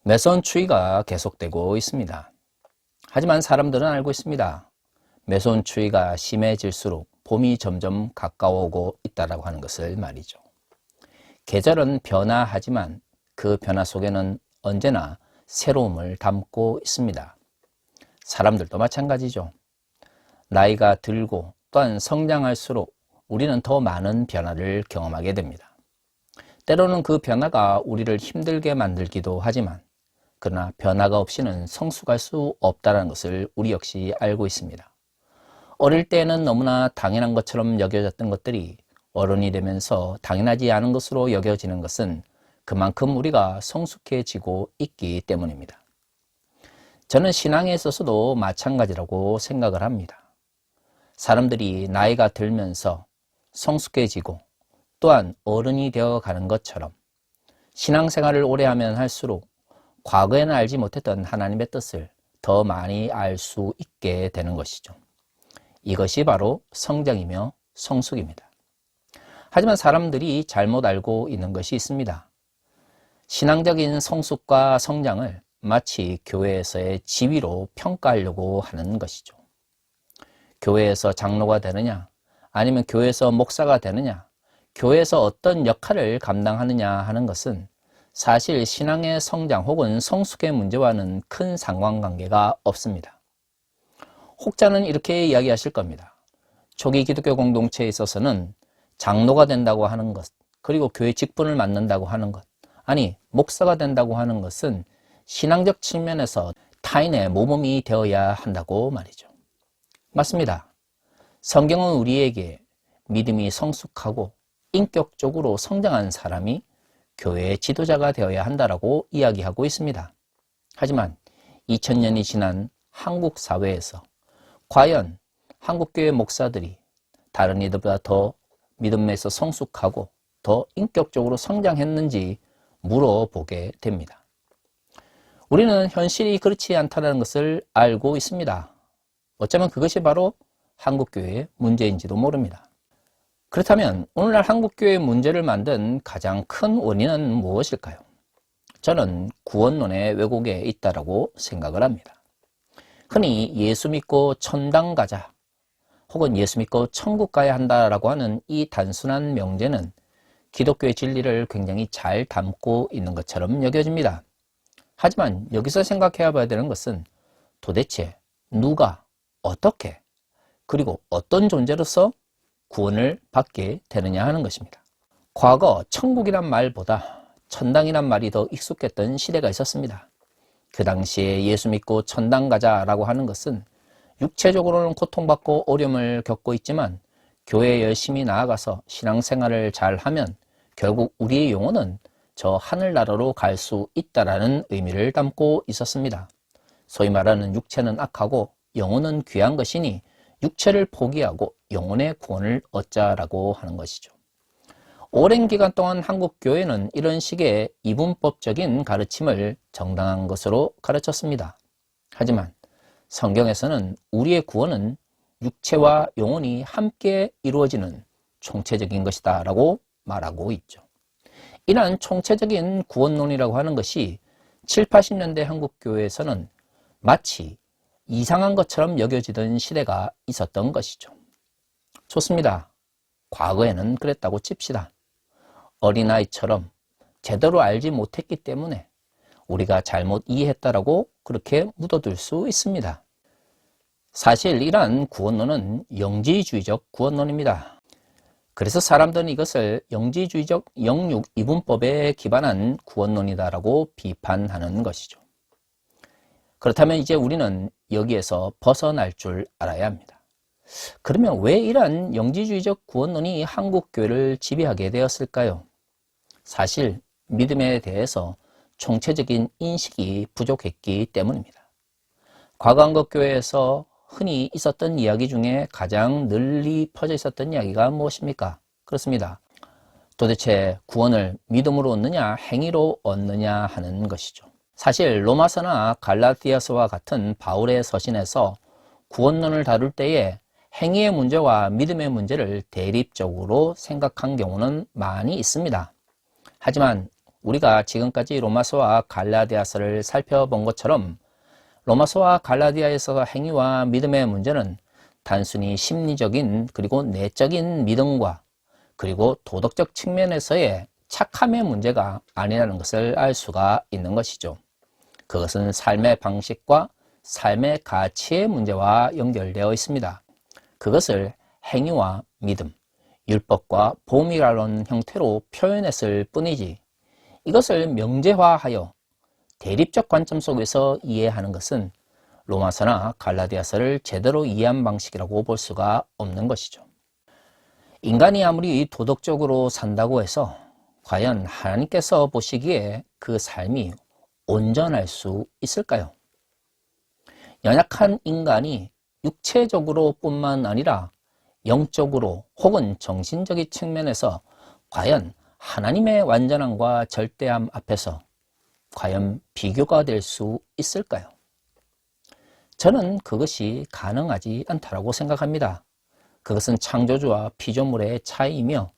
매손추위가 계속되고 있습니다. 하지만 사람들은 알고 있습니다. 매손추위가 심해질수록 봄이 점점 가까워오고 있다고 하는 것을 말이죠. 계절은 변화하지만 그 변화 속에는 언제나 새로움을 담고 있습니다. 사람들도 마찬가지죠. 나이가 들고 또한 성장할수록 우리는 더 많은 변화를 경험하게 됩니다. 때로는 그 변화가 우리를 힘들게 만들기도 하지만 그러나 변화가 없이는 성숙할 수 없다는 것을 우리 역시 알고 있습니다. 어릴 때는 너무나 당연한 것처럼 여겨졌던 것들이 어른이 되면서 당연하지 않은 것으로 여겨지는 것은 그만큼 우리가 성숙해지고 있기 때문입니다. 저는 신앙에 있어서도 마찬가지라고 생각을 합니다. 사람들이 나이가 들면서 성숙해지고 또한 어른이 되어가는 것처럼 신앙생활을 오래 하면 할수록 과거에는 알지 못했던 하나님의 뜻을 더 많이 알 수 있게 되는 것이죠. 이것이 바로 성장이며 성숙입니다. 하지만 사람들이 잘못 알고 있는 것이 있습니다. 신앙적인 성숙과 성장을 마치 교회에서의 지위로 평가하려고 하는 것이죠. 교회에서 장로가 되느냐, 아니면 교회에서 목사가 되느냐, 교회에서 어떤 역할을 감당하느냐 하는 것은 사실 신앙의 성장 혹은 성숙의 문제와는 큰 상관관계가 없습니다. 혹자는 이렇게 이야기하실 겁니다. 초기 기독교 공동체에 있어서는 장로가 된다고 하는 것, 그리고 교회 직분을 맡는다고 하는 것, 아니 목사가 된다고 하는 것은 신앙적 측면에서 타인의 모범이 되어야 한다고 말이죠. 맞습니다. 성경은 우리에게 믿음이 성숙하고 인격적으로 성장한 사람이 교회의 지도자가 되어야 한다라고 이야기하고 있습니다. 하지만 2000년이 지난 한국 사회에서 과연 한국교회 목사들이 다른 이들보다 더 믿음에서 성숙하고 더 인격적으로 성장했는지 물어보게 됩니다. 우리는 현실이 그렇지 않다는 것을 알고 있습니다. 어쩌면 그것이 바로 한국교회의 문제인지도 모릅니다. 그렇다면 오늘날 한국교회의 문제를 만든 가장 큰 원인은 무엇일까요? 저는 구원론의 왜곡에 있다고 생각을 합니다. 흔히 예수 믿고 천당 가자 혹은 예수 믿고 천국 가야 한다라고 하는 이 단순한 명제는 기독교의 진리를 굉장히 잘 담고 있는 것처럼 여겨집니다. 하지만 여기서 생각해 봐야 되는 것은 도대체 누가 어떻게 그리고 어떤 존재로서 구원을 받게 되느냐 하는 것입니다. 과거 천국이란 말보다 천당이란 말이 더 익숙했던 시대가 있었습니다. 그 당시에 예수 믿고 천당 가자라고 하는 것은 육체적으로는 고통받고 어려움을 겪고 있지만 교회에 열심히 나아가서 신앙생활을 잘하면 결국 우리의 영혼은 저 하늘나라로 갈 수 있다라는 의미를 담고 있었습니다. 소위 말하는 육체는 악하고 영혼은 귀한 것이니 육체를 포기하고 영혼의 구원을 얻자라고 하는 것이죠. 오랜 기간 동안 한국교회는 이런 식의 이분법적인 가르침을 정당한 것으로 가르쳤습니다. 하지만 성경에서는 우리의 구원은 육체와 영혼이 함께 이루어지는 총체적인 것이다 라고 말하고 있죠. 이러한 총체적인 구원론이라고 하는 것이 7, 80년대 한국교회에서는 마치 이상한 것처럼 여겨지던 시대가 있었던 것이죠. 좋습니다. 과거에는 그랬다고 칩시다. 어린아이처럼 제대로 알지 못했기 때문에 우리가 잘못 이해했다라고 그렇게 묻어둘 수 있습니다. 사실 이러한 구원론은 영지주의적 구원론입니다. 그래서 사람들은 이것을 영지주의적 영육 이분법에 기반한 구원론이다라고 비판하는 것이죠. 그렇다면 이제 우리는 여기에서 벗어날 줄 알아야 합니다. 그러면 왜 이러한 영지주의적 구원론이 한국교회를 지배하게 되었을까요? 사실 믿음에 대해서 총체적인 인식이 부족했기 때문입니다. 과거 한국교회에서 흔히 있었던 이야기 중에 가장 널리 퍼져 있었던 이야기가 무엇입니까? 그렇습니다. 도대체 구원을 믿음으로 얻느냐 행위로 얻느냐 하는 것이죠. 사실 로마서나 갈라디아서와 같은 바울의 서신에서 구원론을 다룰 때에 행위의 문제와 믿음의 문제를 대립적으로 생각한 경우는 많이 있습니다. 하지만 우리가 지금까지 로마서와 갈라디아서를 살펴본 것처럼 로마서와 갈라디아에서 행위와 믿음의 문제는 단순히 심리적인 그리고 내적인 믿음과 그리고 도덕적 측면에서의 착함의 문제가 아니라는 것을 알 수가 있는 것이죠. 그것은 삶의 방식과 삶의 가치의 문제와 연결되어 있습니다. 그것을 행위와 믿음, 율법과 보험이라는 형태로 표현했을 뿐이지 이것을 명제화하여 대립적 관점 속에서 이해하는 것은 로마서나 갈라디아서를 제대로 이해한 방식이라고 볼 수가 없는 것이죠. 인간이 아무리 도덕적으로 산다고 해서 과연 하나님께서 보시기에 그 삶이 온전할 수 있을까요? 연약한 인간이 육체적으로 뿐만 아니라 영적으로 혹은 정신적인 측면에서 과연 하나님의 완전함과 절대함 앞에서 과연 비교가 될 수 있을까요? 저는 그것이 가능하지 않다고 생각합니다. 그것은 창조주와 피조물의 차이이며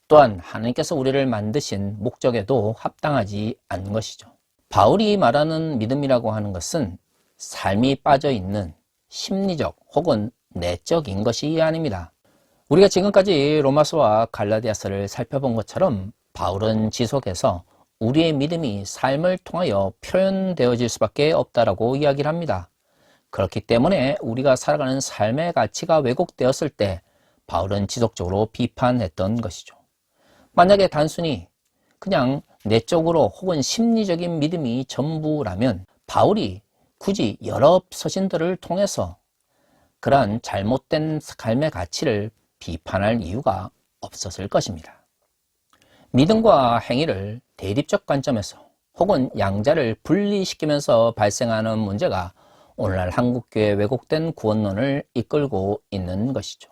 또한 하나님께서 우리를 만드신 목적에도 합당하지 않는 것이죠. 바울이 말하는 믿음이라고 하는 것은 삶이 빠져있는 심리적 혹은 내적인 것이 아닙니다. 우리가 지금까지 로마서와 갈라디아서를 살펴본 것처럼 바울은 지속해서 우리의 믿음이 삶을 통하여 표현되어질 수밖에 없다라고 이야기를 합니다. 그렇기 때문에 우리가 살아가는 삶의 가치가 왜곡되었을 때 바울은 지속적으로 비판했던 것이죠. 만약에 단순히 그냥 내적으로 혹은 심리적인 믿음이 전부라면 바울이 굳이 여러 서신들을 통해서 그러한 잘못된 삶의 가치를 비판할 이유가 없었을 것입니다. 믿음과 행위를 대립적 관점에서 혹은 양자를 분리시키면서 발생하는 문제가 오늘날 한국교회 왜곡된 구원론을 이끌고 있는 것이죠.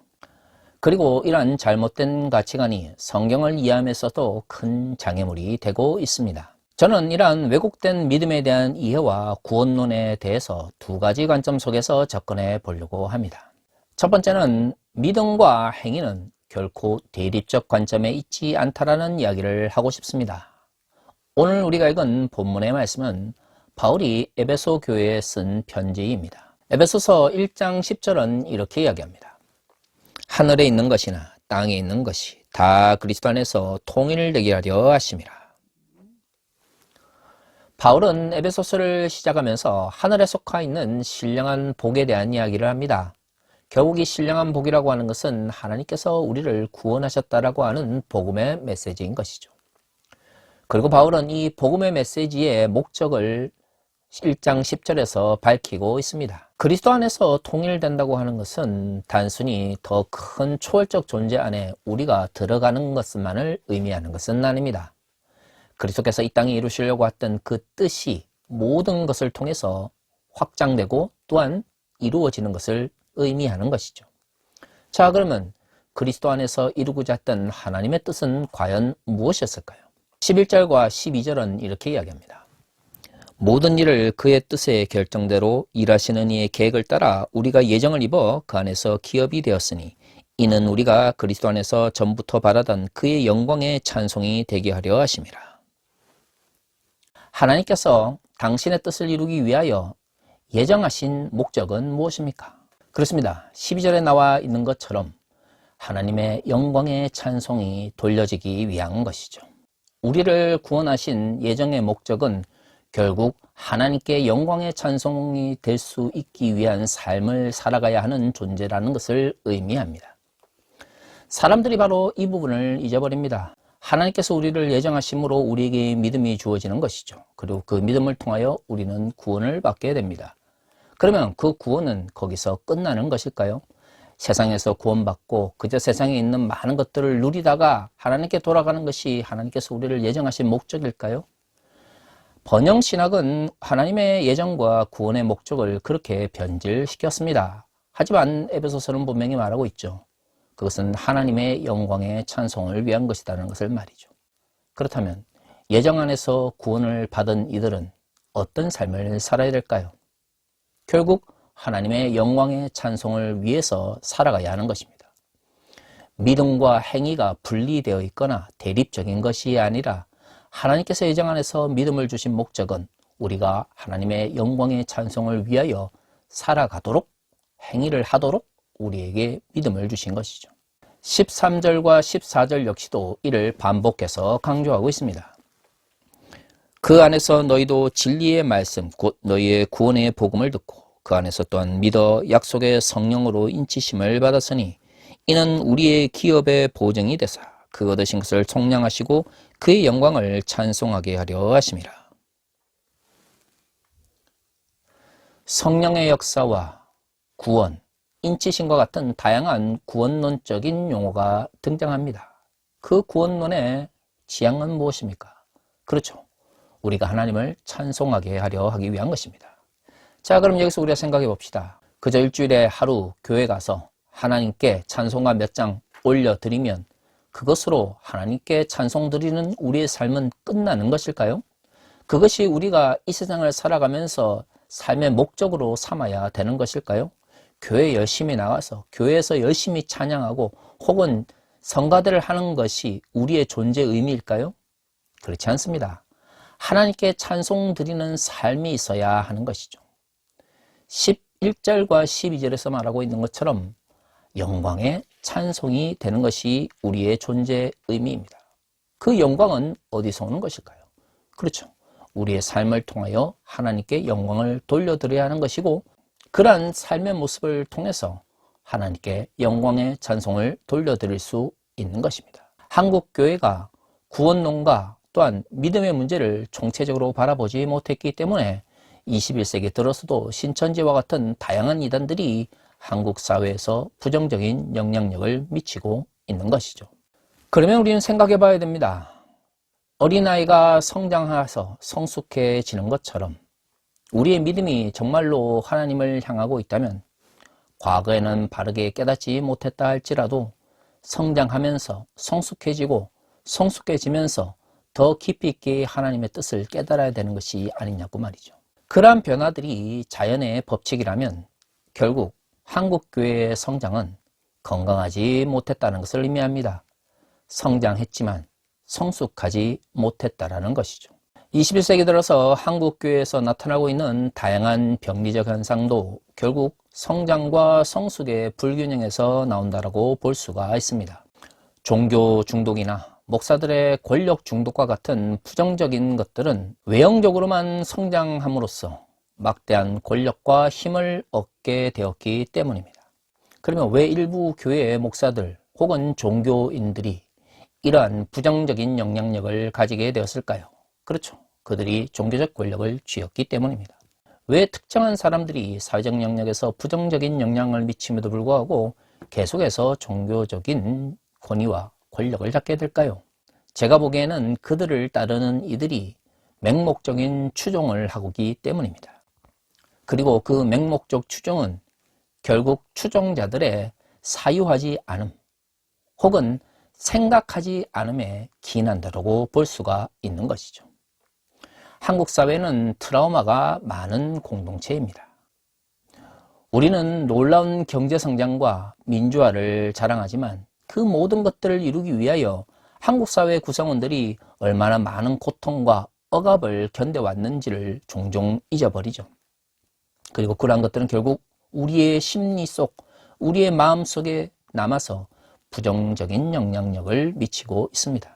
그리고 이러한 잘못된 가치관이 성경을 이해함에서도 큰 장애물이 되고 있습니다. 저는 이러한 왜곡된 믿음에 대한 이해와 구원론에 대해서 두 가지 관점 속에서 접근해 보려고 합니다. 첫 번째는 믿음과 행위는 결코 대립적 관점에 있지 않다라는 이야기를 하고 싶습니다. 오늘 우리가 읽은 본문의 말씀은 바울이 에베소 교회에 쓴 편지입니다. 에베소서 1장 10절은 이렇게 이야기합니다. 하늘에 있는 것이나 땅에 있는 것이 다 그리스도 안에서 통일되게 하려 하심이라. 바울은 에베소서를 시작하면서 하늘에 속하 있는 신령한 복에 대한 이야기를 합니다. 결국 이 신령한 복이라고 하는 것은 하나님께서 우리를 구원하셨다라고 하는 복음의 메시지인 것이죠. 그리고 바울은 이 복음의 메시지의 목적을 1장 10절에서 밝히고 있습니다. 그리스도 안에서 통일된다고 하는 것은 단순히 더 큰 초월적 존재 안에 우리가 들어가는 것만을 의미하는 것은 아닙니다. 그리스도께서 이 땅에 이루시려고 했던 그 뜻이 모든 것을 통해서 확장되고 또한 이루어지는 것을 의미하는 것이죠. 자, 그러면 그리스도 안에서 이루고자 했던 하나님의 뜻은 과연 무엇이었을까요? 11절과 12절은 이렇게 이야기합니다. 모든 일을 그의 뜻의 결정대로 일하시는 이의 계획을 따라 우리가 예정을 입어 그 안에서 기업이 되었으니 이는 우리가 그리스도 안에서 전부터 바라던 그의 영광의 찬송이 되게 하려 하심이라. 하나님께서 당신의 뜻을 이루기 위하여 예정하신 목적은 무엇입니까? 그렇습니다. 12절에 나와 있는 것처럼 하나님의 영광의 찬송이 돌려지기 위한 것이죠. 우리를 구원하신 예정의 목적은 결국 하나님께 영광의 찬송이 될 수 있기 위한 삶을 살아가야 하는 존재라는 것을 의미합니다. 사람들이 바로 이 부분을 잊어버립니다. 하나님께서 우리를 예정하심으로 우리에게 믿음이 주어지는 것이죠. 그리고 그 믿음을 통하여 우리는 구원을 받게 됩니다. 그러면 그 구원은 거기서 끝나는 것일까요? 세상에서 구원받고 그저 세상에 있는 많은 것들을 누리다가 하나님께 돌아가는 것이 하나님께서 우리를 예정하신 목적일까요? 번영신학은 하나님의 예정과 구원의 목적을 그렇게 변질시켰습니다. 하지만 에베소서는 분명히 말하고 있죠. 그것은 하나님의 영광의 찬송을 위한 것이라는 것을 말이죠. 그렇다면 예정 안에서 구원을 받은 이들은 어떤 삶을 살아야 될까요? 결국 하나님의 영광의 찬송을 위해서 살아가야 하는 것입니다. 믿음과 행위가 분리되어 있거나 대립적인 것이 아니라 하나님께서 예정 안에서 믿음을 주신 목적은 우리가 하나님의 영광의 찬송을 위하여 살아가도록, 행위를 하도록 우리에게 믿음을 주신 것이죠. 13절과 14절 역시도 이를 반복해서 강조하고 있습니다. 그 안에서 너희도 진리의 말씀 곧 너희의 구원의 복음을 듣고 그 안에서 또한 믿어 약속의 성령으로 인치심을 받았으니 이는 우리의 기업의 보증이 되사 그 얻으신 것을 속량하시고 그의 영광을 찬송하게 하려 하심이라. 성령의 역사와 구원, 인치심과 같은 다양한 구원론적인 용어가 등장합니다. 그 구원론의 지향은 무엇입니까? 그렇죠. 우리가 하나님을 찬송하게 하려 하기 위한 것입니다. 자, 그럼 여기서 우리가 생각해 봅시다. 그저 일주일에 하루 교회 가서 하나님께 찬송가 몇 장 올려드리면 그것으로 하나님께 찬송 드리는 우리의 삶은 끝나는 것일까요? 그것이 우리가 이 세상을 살아가면서 삶의 목적으로 삼아야 되는 것일까요? 교회 열심히 나가서 교회에서 열심히 찬양하고 혹은 성가대를 하는 것이 우리의 존재 의미일까요? 그렇지 않습니다. 하나님께 찬송 드리는 삶이 있어야 하는 것이죠. 11절과 12절에서 말하고 있는 것처럼 영광의 찬송이 되는 것이 우리의 존재 의미입니다. 그 영광은 어디서 오는 것일까요? 그렇죠. 우리의 삶을 통하여 하나님께 영광을 돌려드려야 하는 것이고 그러한 삶의 모습을 통해서 하나님께 영광의 찬송을 돌려드릴 수 있는 것입니다. 한국교회가 구원론과 또한 믿음의 문제를 총체적으로 바라보지 못했기 때문에 21세기 들어서도 신천지와 같은 다양한 이단들이 한국 사회에서 부정적인 영향력을 미치고 있는 것이죠. 그러면 우리는 생각해 봐야 됩니다. 어린아이가 성장해서 성숙해지는 것처럼 우리의 믿음이 정말로 하나님을 향하고 있다면 과거에는 바르게 깨닫지 못했다 할지라도 성장하면서 성숙해지면서 더 깊이 있게 하나님의 뜻을 깨달아야 되는 것이 아니냐고 말이죠. 그러한 변화들이 자연의 법칙이라면 결국 한국교회의 성장은 건강하지 못했다는 것을 의미합니다. 성장했지만 성숙하지 못했다라는 것이죠. 21세기 들어서 한국교회에서 나타나고 있는 다양한 병리적 현상도 결국 성장과 성숙의 불균형에서 나온다고 볼 수가 있습니다. 종교 중독이나 목사들의 권력 중독과 같은 부정적인 것들은 외형적으로만 성장함으로써 막대한 권력과 힘을 얻게 되었기 때문입니다. 그러면 왜 일부 교회의 목사들 혹은 종교인들이 이러한 부정적인 영향력을 가지게 되었을까요? 그렇죠. 그들이 종교적 권력을 쥐었기 때문입니다. 왜 특정한 사람들이 사회적 영역에서 부정적인 영향을 미침에도 불구하고 계속해서 종교적인 권위와 권력을 잡게 될까요? 제가 보기에는 그들을 따르는 이들이 맹목적인 추종을 하기 때문입니다. 그리고 그 맹목적 추종은 결국 추종자들의 사유하지 않음 혹은 생각하지 않음에 기인한다고 볼 수가 있는 것이죠. 한국 사회는 트라우마가 많은 공동체입니다. 우리는 놀라운 경제 성장과 민주화를 자랑하지만 그 모든 것들을 이루기 위하여 한국 사회 구성원들이 얼마나 많은 고통과 억압을 견뎌왔는지를 종종 잊어버리죠. 그리고 그러한 것들은 결국 우리의 심리 속, 우리의 마음 속에 남아서 부정적인 영향력을 미치고 있습니다.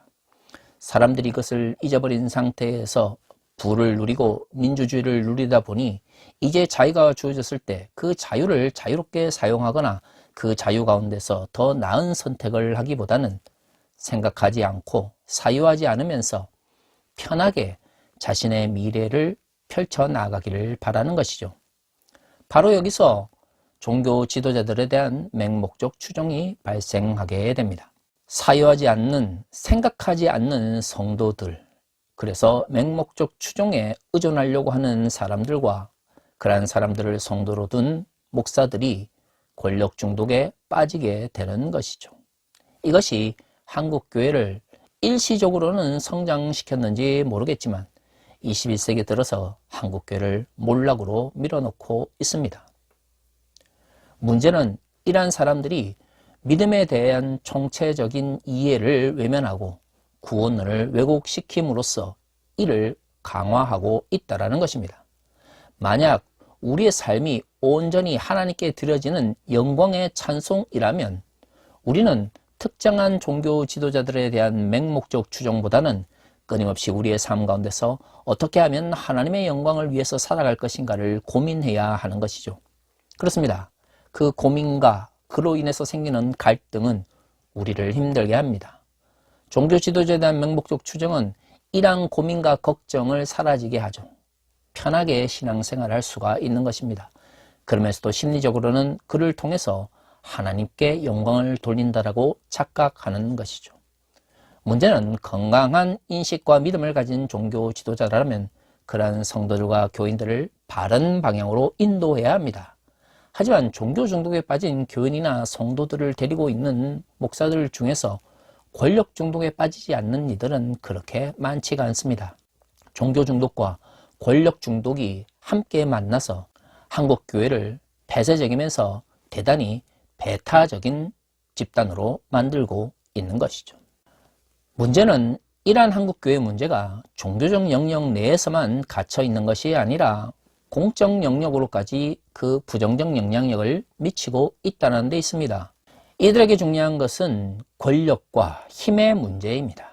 사람들이 이것을 잊어버린 상태에서 부를 누리고 민주주의를 누리다 보니 이제 자유가 주어졌을 때 그 자유를 자유롭게 사용하거나 그 자유 가운데서 더 나은 선택을 하기보다는 생각하지 않고 사유하지 않으면서 편하게 자신의 미래를 펼쳐나가기를 바라는 것이죠. 바로 여기서 종교 지도자들에 대한 맹목적 추종이 발생하게 됩니다. 사유하지 않는, 생각하지 않는 성도들, 그래서 맹목적 추종에 의존하려고 하는 사람들과 그러한 사람들을 성도로 둔 목사들이 권력 중독에 빠지게 되는 것이죠. 이것이 한국교회를 일시적으로는 성장시켰는지 모르겠지만 21세기 들어서 한국교회를 몰락으로 밀어넣고 있습니다. 문제는 이러한 사람들이 믿음에 대한 총체적인 이해를 외면하고 구원론을 왜곡시킴으로써 이를 강화하고 있다는 것입니다. 만약 우리의 삶이 온전히 하나님께 드려지는 영광의 찬송이라면 우리는 특정한 종교 지도자들에 대한 맹목적 추종보다는 끊임없이 우리의 삶 가운데서 어떻게 하면 하나님의 영광을 위해서 살아갈 것인가를 고민해야 하는 것이죠. 그렇습니다. 그 고민과 그로 인해서 생기는 갈등은 우리를 힘들게 합니다. 종교 지도자에 대한 맹목적 추정은 이러한 고민과 걱정을 사라지게 하죠. 편하게 신앙생활을 할 수가 있는 것입니다. 그러면서도 심리적으로는 그를 통해서 하나님께 영광을 돌린다라고 착각하는 것이죠. 문제는 건강한 인식과 믿음을 가진 종교 지도자라면 그러한 성도들과 교인들을 바른 방향으로 인도해야 합니다. 하지만 종교 중독에 빠진 교인이나 성도들을 데리고 있는 목사들 중에서 권력 중독에 빠지지 않는 이들은 그렇게 많지가 않습니다. 종교 중독과 권력 중독이 함께 만나서 한국 교회를 폐쇄적이면서 대단히 배타적인 집단으로 만들고 있는 것이죠. 문제는 이러한 한국교회 문제가 종교적 영역 내에서만 갇혀 있는 것이 아니라 공적 영역으로까지 그 부정적 영향력을 미치고 있다는 데 있습니다. 이들에게 중요한 것은 권력과 힘의 문제입니다.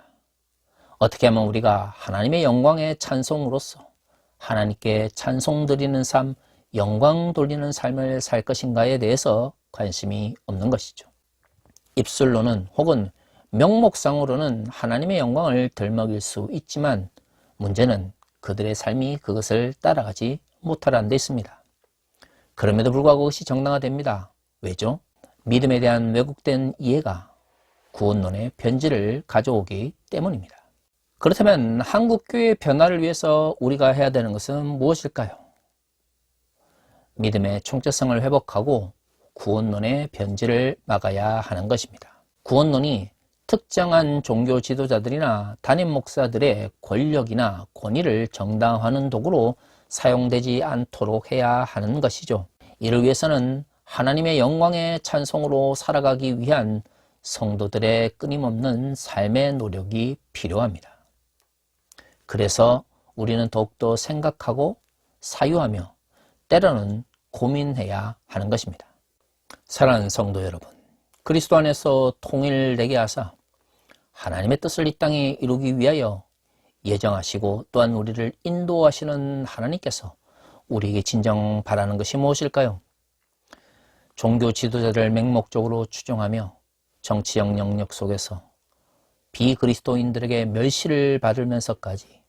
어떻게 하면 우리가 하나님의 영광의 찬송으로서 하나님께 찬송 드리는 삶, 영광 돌리는 삶을 살 것인가에 대해서 관심이 없는 것이죠. 입술로는 혹은 명목상으로는 하나님의 영광을 덜먹일 수 있지만 문제는 그들의 삶이 그것을 따라가지 못하라는 데 있습니다. 그럼에도 불구하고 그것이 정당화됩니다. 왜죠? 믿음에 대한 왜곡된 이해가 구원론의 변질을 가져오기 때문입니다. 그렇다면 한국교회의 변화를 위해서 우리가 해야 되는 것은 무엇일까요? 믿음의 총체성을 회복하고 구원론의 변질을 막아야 하는 것입니다. 구원론이 특정한 종교 지도자들이나 담임 목사들의 권력이나 권위를 정당화하는 도구로 사용되지 않도록 해야 하는 것이죠. 이를 위해서는 하나님의 영광의 찬송으로 살아가기 위한 성도들의 끊임없는 삶의 노력이 필요합니다. 그래서 우리는 더욱더 생각하고 사유하며 때로는 고민해야 하는 것입니다. 사랑하는 성도 여러분, 그리스도 안에서 통일되게 하사 하나님의 뜻을 이 땅에 이루기 위하여 예정하시고 또한 우리를 인도하시는 하나님께서 우리에게 진정 바라는 것이 무엇일까요? 종교 지도자를 맹목적으로 추종하며 정치적 영역 속에서 비그리스도인들에게 멸시를 받으면서까지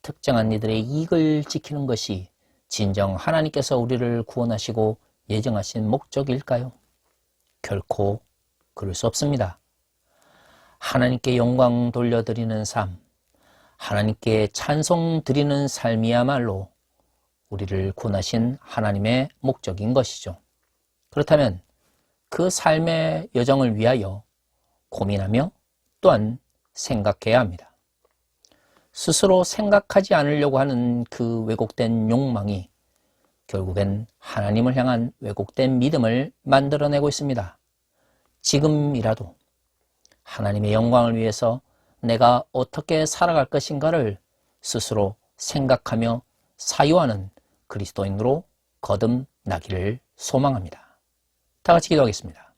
특정한 이들의 이익을 지키는 것이 진정 하나님께서 우리를 구원하시고 예정하신 목적일까요? 결코 그럴 수 없습니다. 하나님께 영광 돌려드리는 삶, 하나님께 찬송 드리는 삶이야말로 우리를 구원하신 하나님의 목적인 것이죠. 그렇다면 그 삶의 여정을 위하여 고민하며 또한 생각해야 합니다. 스스로 생각하지 않으려고 하는 그 왜곡된 욕망이 결국엔 하나님을 향한 왜곡된 믿음을 만들어내고 있습니다. 지금이라도 하나님의 영광을 위해서 내가 어떻게 살아갈 것인가를 스스로 생각하며 사유하는 그리스도인으로 거듭나기를 소망합니다. 다 같이 기도하겠습니다.